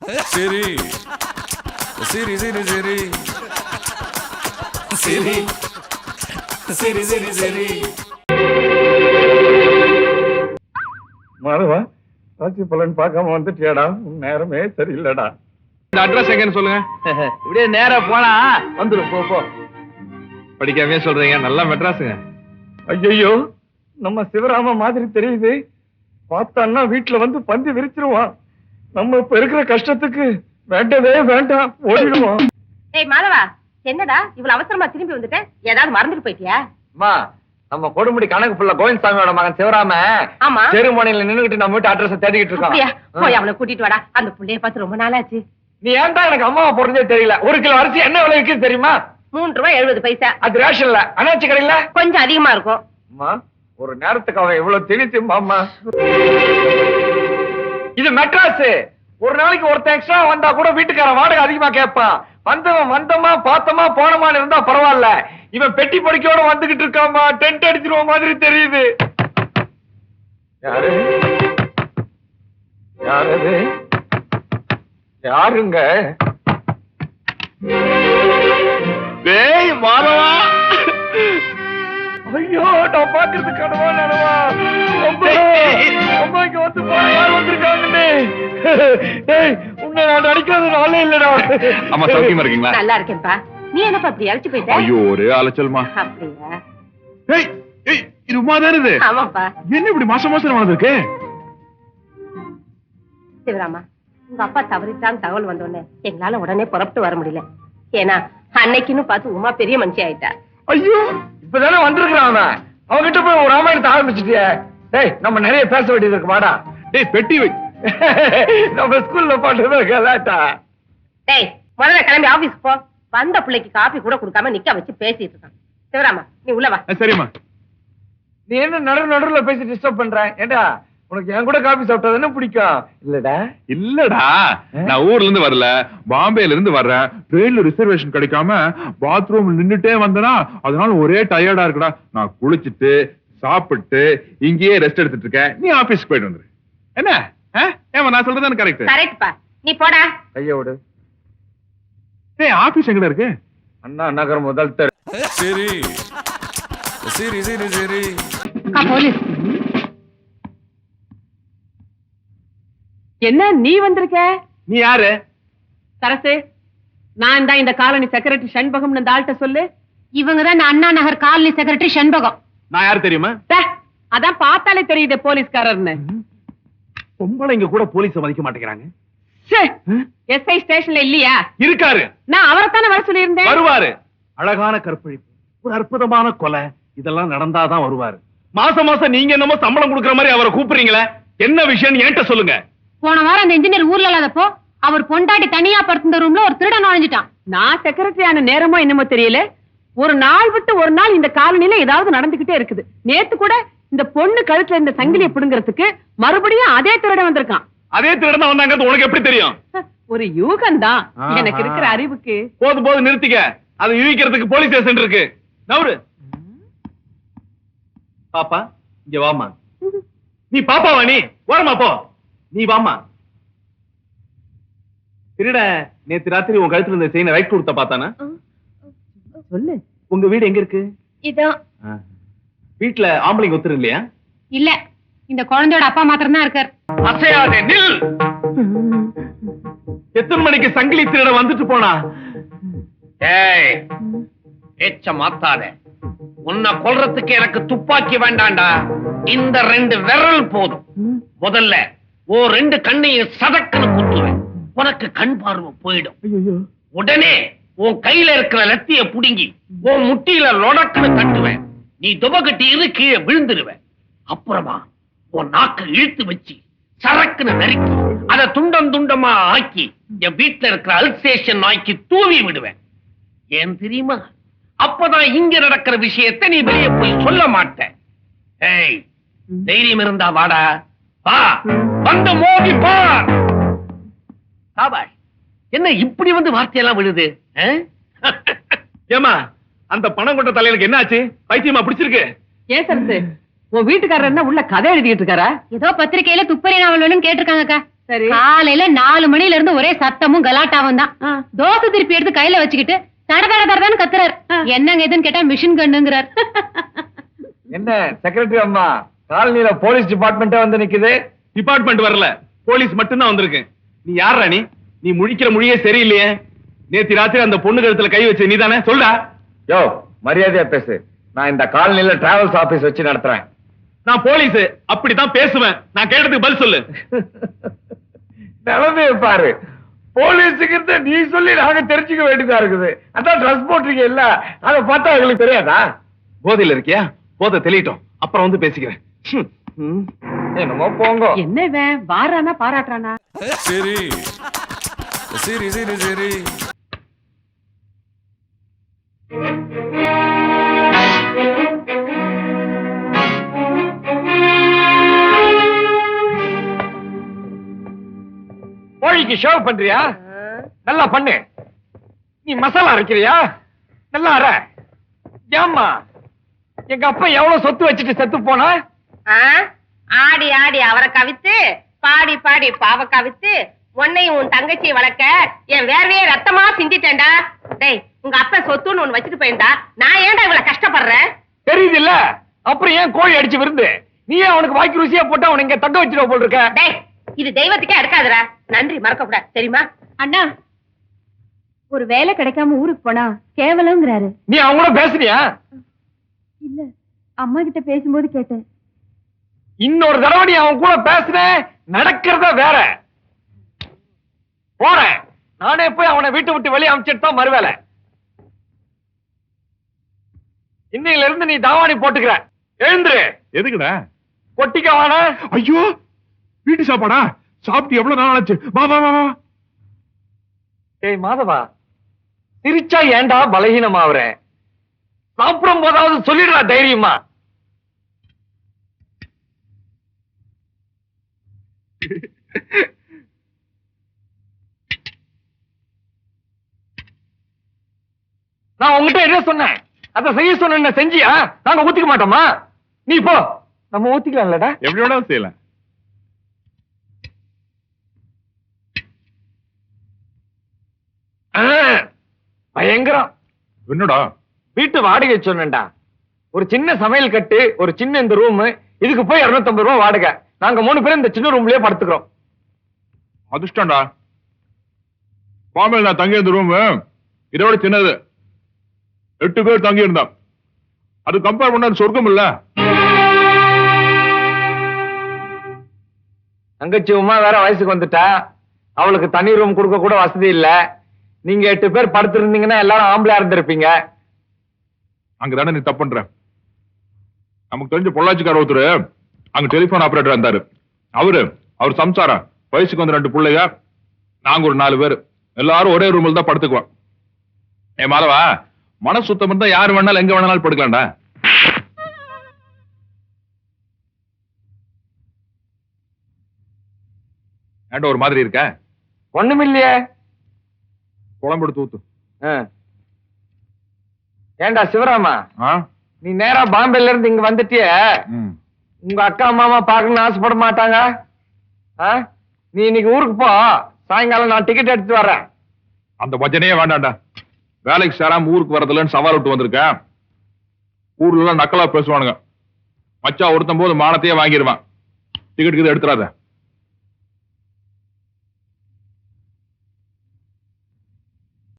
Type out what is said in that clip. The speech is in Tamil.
சரி சரி சரி சரி சரி சரி சரி சரி மாறுவா ராசி பலன் பார்க்காம வந்துட்டியாடா உன் நேரமே சரியில்லடா. இந்த அட்ரஸ் எங்கன்னு சொல்லுங்க. இப்படியே நேரா போனா வந்துடும். போ போ. படிக்காமே சொல்றீங்க, நல்லா மெட்ராஸுங்க. ஐயோ நம்ம சிவராம மாதிரி தெரியுது. பார்த்தான்னா வீட்டுல வந்து பந்தி விரிச்சிருவான். நம்ம இப்ப இருக்கிற கஷ்டத்துக்கு வேண்டவே வேண்டாம், ஓடிடுவோம். ஏய் மாதவா, என்னடா இவ்வளவு அவசரமா திரும்பி வந்துட்டேன்? ஏதாவது மறந்துட்டு போயிட்டியா? அம்மா, நம்ம கொடுமுடி கணக்கு புள்ள கோவிந்தசாமியோட மகன் சிவராம ஆமா, செருமணியில நின்னுகிட்டு நம்ம வீட்டு அட்ரஸ் தேடிக்கிட்டு அப்படியா? போய் இருக்கோம். அவளை கூட்டிட்டு வாடா. அந்த புள்ளைய பார்த்து ரொம்ப நாளாச்சு. நீ ஏன்டா எனக்கு அம்மாவை போறதே தெரியல. 1 கிலோ அரிசி என்ன விலை விற்குது தெரியுமா? 3 ரூபாய் 70 பைசா. அது ரேஷன்ல அனாச்சி கடையில கொஞ்சம் அதிகமா இருக்கும். அம்மா, ஒரு நேரத்துக்கு அவன் இவ்வளவு திணிச்சும்மா. இது மெட்ராஸ். ஒரு நாளைக்கு ஒருத்தன் எக்ஸ்ட்ரா வந்தா கூட வீட்டுக்காரன் வாடகை அதிகமா கேட்பான். வந்தவன் வந்தமா பார்த்தமா போனமான்னு இருந்தா பரவாயில்ல. இவன் பெட்டி படிக்கையோட வந்துகிட்டு இருக்காமா. டென்ட் அடிச்சிருவ மாதிரி தெரியுது. யாரு யாரு யாருங்க? டேய் மாதவா. ஐயோ, நான் பாக்குறது கனவா நனவா? அம்மா இங்க வந்து போன யார் வந்திருக்காங்கன்னு. டேய், உன்னை நான் அடிக்காத நாளே இல்லடா. அம்மா சௌக்கியமா இருக்கீங்களா? நல்லா இருக்கேன்ப்பா. நீ என்னப்பா இப்படி அழைச்சு போயிட்ட? ஐயோ, ஒரே அலைச்சல்மா. அப்படியா? ஏய் ஏய், இது உமா தானே இது? ஆமாப்பா. என்ன இப்படி மாசம் மாசம் வந்திருக்கு? சிவராமா, உங்க அப்பா தவறிட்டான்னு தகவல் வந்தோடனே எங்களால உடனே புறப்பட்டு வர முடியல. ஏன்னா அன்னைக்குன்னு பார்த்து உமா பெரிய மனுஷி ஆயிட்டா. ஐயோ, இப்பதானே வந்திருக்கிறான் அவன். அவன்கிட்ட போய் ஒரு ராமாயணத்தை ஆரம்பிச்சுட்டியே. டேய், நம்ம நிறைய பேச வேண்டியது இருக்கு. வாடா. டேய், பெட்டி வை. நம்ம ஸ்கூல்ல பாட்டுதான் கலாட்டா. டேய், முதல்ல கிளம்பி ஆபீஸ் போ. வந்த பிள்ளைக்கு காபி கூட கொடுக்காம நிக்க வச்சு பேசிட்டு இருக்கான். சிவராமா, நீ உள்ள வா. சரிம்மா. நீ என்ன நடுவுல பேசி டிஸ்டர்ப் பண்ற? ஏண்டா, உனக்கு என் கூட காபி சாப்பிட்டா தானே பிடிக்கும் இல்லடா? இல்லடா, நான் ஊர்ல இருந்து வரல, பாம்பேல இருந்து வர்றேன். ட்ரெயின்ல ரிசர்வேஷன் கிடைக்காம பாத்ரூம் நின்னுட்டே வந்தனா, அதனால ஒரே டயர்டா இருக்குடா. நான் குளிச்சிட்டு சாப்பிட்டு இங்கேயே ரெஸ்ட் எடுத்துட்டு இருக்கேன். நீ ஆபீஸ்க்கு போயிட்டு வந்துரு. என்ன? ஏமா நான் சொல்றதுதானே கரெக்ட்? கரெக்ட்பா. நீ போடா. கையோடு. ஏய், ஆபீஸ் எங்கடா இருக்கு? அண்ணா நகர் முதல் தெரு. சரி சரி சரி சரி போலீஸ். என்ன நீ வந்திருக்க? நீ யாரு? சரசு, நான் தான் இந்த காலனி செக்ரட்டரி சண்பகம். இந்த ஆள்கிட்ட சொல்லு. இவங்கதான் இந்த அண்ணா நகர் காலனி செக்ரட்டரி சண்பகம். நான் யாரு தெரியுமா? அதான் பார்த்தாலே தெரியுது போலீஸ்காரர்னு. பொம்பளைங்க கூட போலீஸ மதிக்க மாட்டேங்கிறாங்க. எஸ்ஐ ஸ்டேஷன்ல இல்லையா? இருக்காரு. நான் அவரைத்தானே வர சொல்லியிருந்தேன். வருவாரு. அழகான கற்பழிப்பு, ஒரு அற்புதமான கொலை, இதெல்லாம் நடந்தாதான் வருவாரு. மாசம் மாசம் நீங்க என்னமோ சம்பளம் கொடுக்கற மாதிரி அவரை கூப்பிடுறீங்களே, என்ன விஷயம் என்கிட்ட சொல்லுங்க. போன வாரம் அந்த இன்ஜினியர் ஊர்ல இல்லாதப்போ அவர் பொண்டாட்டி தனியா படுத்திருந்த ரூம்ல ஒரு திருடன் நுழைஞ்சிட்டான். நான் செக்ரட்டரி ஆன நேரமோ என்னமோ தெரியல, ஒரு நாள் விட்டு ஒரு நாள் இந்த காலனில ஏதாவது நடந்துகிட்டே இருக்குது. நேத்து கூட இந்த பொண்ணு கழுத்துல இந்த சங்கிலியை பிடுங்கிறதுக்கு மறுபடியும் அதே திருடன் வந்திருக்கான். அதே திருடன் வந்தாங்க. உனக்கு எப்படி தெரியும்? ஒரு யூகம் தான் எனக்கு இருக்கிற அறிவுக்கு. போது நிறுத்திக்க. அதை யூகிக்கிறதுக்கு போலீஸ் ஸ்டேஷன் இருக்கு. நவுரு. பாப்பா, இங்க வாமா. நீ பாப்பாவா? நீ ஓரமா போ. நீ வாமா. திருட நேத்து ராத்திரி உன் கழுத்துல இருந்த செயினை ரைட் கொடுத்த பார்த்தானா? சொல்லு. உங்க வீடு எங்க இருக்கு? இதான். வீட்டுல ஆம்பளைங்க ஒத்துரு இல்லையா? இல்ல, இந்த குழந்தையோட அப்பா மாத்திரம் தான் இருக்கார். அசையாதே, நில். எத்தனை மணிக்கு சங்கிலி திருட வந்துட்டு போனா? ஏய், பேச்ச மாத்தாத. உன்னை கொல்றதுக்கு எனக்கு துப்பாக்கி வேண்டாண்டா. இந்த 2 விரல் போதும். முதல்ல 2 கண்ணையும் சதக்குன்னு குத்துவேன். உனக்கு கண் பார்வை போயிடும். உடனே உன் கையில இருக்கிற லத்திய புடுங்கி உன் முட்டியில லொடக்குன்னு தட்டுவேன். நீ துபகட்டி இரு, கீழே விழுந்துருவேன். அப்புறமா உன் நாக்க இழுத்து வச்சு சரக்குன்னு நறுக்கி அதை துண்டம் துண்டமா ஆக்கி என் வீட்டுல இருக்கிற அல்சேஷன் நாய்க்கு தூவி விடுவேன். ஏன் தெரியுமா? அப்பதான் இங்க நடக்கிற விஷயத்தை நீ வெளியே போய் சொல்ல மாட்ட. ஏய், தைரியம் இருந்தா வாடா. வா, வந்து மோதி பார். சாபாஷ். என்ன இப்படி வந்து வார்த்தையெல்லாம் விழுது? ஏமா, அந்த பணம் கொண்ட தலைவனுக்கு என்ன ஆச்சு? பைத்தியமா பிடிச்சிருக்கு? ஏன் சரசு, உன் வீட்டுக்காரர் என்ன உள்ள கதை எழுதிட்டு இருக்காரா? ஏதோ பத்திரிக்கையில துப்பறி நாவல் கேட்டிருக்காங்கக்கா. சரி. காலையில 4 மணில இருந்து ஒரே சத்தமும் கலாட்டாவும் தான். தோசை திருப்பி எடுத்து கையில வச்சுக்கிட்டு தட தட தடன்னு கத்துறாரு. என்னங்க இதுன்னு கேட்டா மிஷின் கண்ணுங்கிறார். என்ன செக்ரட்டரி அம்மா, காலனில போலீஸ் டிபார்ட்மெண்டே வந்து நிக்குது? டிபார்ட்மெண்ட் வரல, போலீஸ் மட்டும்தான் வந்திருக்கு. நீ யார் ராணி? நீ முழிக்கிற மொழியே சரியில்லையே. நேத்து ராத்திரி அந்த பொண்ணு கழுத்துல கை வச்ச நீ தானே? சொல்டா. யோ, மரியாதையா பேசு. நான் இந்த காலனில டிராவல்ஸ் ஆபீஸ் வச்சு நடத்துறேன். நான் போலீஸ், அப்படித்தான் பேசுவேன். நான் கேட்டதுக்கு பதில் சொல்லு. நிலைமைய பாரு. போலீஸுக்கு நீ சொல்லி நாங்க தெரிஞ்சுக்க வேண்டியதா இருக்குது. அதான் ட்ரெஸ் போட்டிருக்க இல்ல, அதை பார்த்தா எங்களுக்கு தெரியாதா? போதையில இருக்கியா? போதை தெளிட்டோம், அப்புறம் வந்து பேசிக்கிறேன். என்னமோ போங்க. என்ன இவன் வாரானா பாராட்டுறானா? சரி சரி சரி சரி. கோழிக்கு ஷேவ் பண்றியா? நல்லா பண்ணு. நீ மசாலா அரைக்கிறியா? நல்லா அரை. ஏம்மா, எங்க அப்பா எவ்வளவு சொத்து வச்சுட்டு செத்து போனா? ஆடி ஆடி அவரை கவித்து, பாடி பாடி பாவ கவித்து, உன்னையும் உன் தங்கச்சியை வளர்க்க என் வேர்வையே ரத்தமா சிந்திட்டேன்டா. டேய், உங்க அப்பா சொத்துன்னு ஒண்ணு வச்சுட்டு போயிருந்தா நான் ஏன்டா இவ்வளவு கஷ்டப்படுறேன்? தெரியுது இல்ல, அப்புறம் ஏன் கோழி அடிச்சு விருந்து? நீயே அவனுக்கு வாய்க்கு ருசியா போட்டா அவனை இங்க தக்க வச்சிருவ போல் இருக்க. டேய், இது தெய்வத்துக்கே எடுக்காதடா. நன்றி மறக்க கூடாது, தெரியுமா? அண்ணா, ஒரு வேலை கிடைக்காம ஊருக்கு போனா கேவலங்கிறாரு. நீ அவங்க கூட பேசுனியா? இல்ல, அம்மா கிட்ட பேசும்போது கேட்டேன். இன்னொரு தடவை நீ அவன் கூட பேசுன, நடக்கிறத வேற. போறேன், நானே போய் அவனை வீட்டை விட்டு வெளியே அனுப்பிச்சிட்டு தான் மறுவேலை. இன்னையில இருந்து நீ தாவாணி போட்டுக்கிற. எழுந்துரு. எதுக்குடா? கொட்டிக்க வாடா. ஐயோ, வீட்டு சாப்பாடா? சாப்பிட்டு எவ்வளவு நாள் ஆச்சு? வா வா வா வா. ஏய் மாதவா, சிரிச்சா ஏன்டா பலகீனமாவற? சாப்பிடும் போதாவது சொல்லிடுறா தைரியமா. நான் உங்ககிட்ட என்ன சொன்னேன்? அத செய்ய சொன்ன செஞ்சியா? நாங்க ஊத்திக்க மாட்டோமா? நீ போ, நம்ம ஊத்திக்கலாம்லடா. எப்படி வேணாலும் செய்யலாம். பயங்கரம். என்னடா? வீட்டு வாடகை சொன்னேன்டா. ஒரு சின்ன சமையல் கட்டு, ஒரு சின்ன இந்த ரூம், இதுக்கு போய் 250 ரூபாய் வாடகை. நாங்க 3 பேரும் இந்த சின்ன ரூம்லயே படுத்துக்கிறோம். அதிர்ஷ்டம்டா. பாம்பேல நான் தங்கி இருந்த ரூம் இதோட சின்னது. 8 பேர் தங்கி இருந்தான். அது கம்பேர் பண்ண சொர்க்கம் இல்ல. தங்கச்சி உமா வேற வயசுக்கு வந்துட்டா. அவளுக்கு தனி ரூம் கொடுக்க கூட வசதி இல்ல. நீங்க 8 பேர் படுத்திருந்தீங்கன்னா எல்லாரும் ஆம்பளையா இருந்திருப்பீங்க. அங்கதானே நீ தப்பு பண்ற. நமக்கு தெரிஞ்ச பொள்ளாச்சிக்கார ஒருத்தர் அங்க டெலிபோன் ஆபரேட்டர் இருந்தாரு. அவர் சம்சாரம், வயசுக்கு வந்து 2 பிள்ளைங்க, நாங்க ஒரு 4 பேர், எல்லாரும் ஒரே ரூம்ல தான் படுத்துக்குவோம். ஏ மாதவா, மனசு சுத்தம் இருந்தா யாரு வேணாலும் எங்க வேணாலும் படுக்கலாம்டா. ஏன்டா ஒரு மாதிரி இருக்க? ஒண்ணுமில்லையே. குழம்பு எடுத்து ஊத்து. ஏண்டா சிவராமா, நீ நேரா பாம்பேல இருந்து இங்க வந்துட்டிய, உங்க அக்கா மாமா பாக்கணும்னு ஆசைப்பட மாட்டாங்க? நீ இன்னைக்கு ஊருக்கு போ, சாயங்காலம் நான் டிக்கெட் எடுத்து வர்றேன். அந்த பஜனையே வேண்டாம்டா. வேலைக்கு சேராம ஊருக்கு வரதுலன்னு சவால் விட்டு வந்திருக்கேன். ஊர்ல எல்லாம் நக்கலா பேசுவானுங்க. மச்சா ஒருத்தம் போது மானத்தையே வாங்கிடுவான். டிக்கெட்டுக்கு எடுத்துறாத.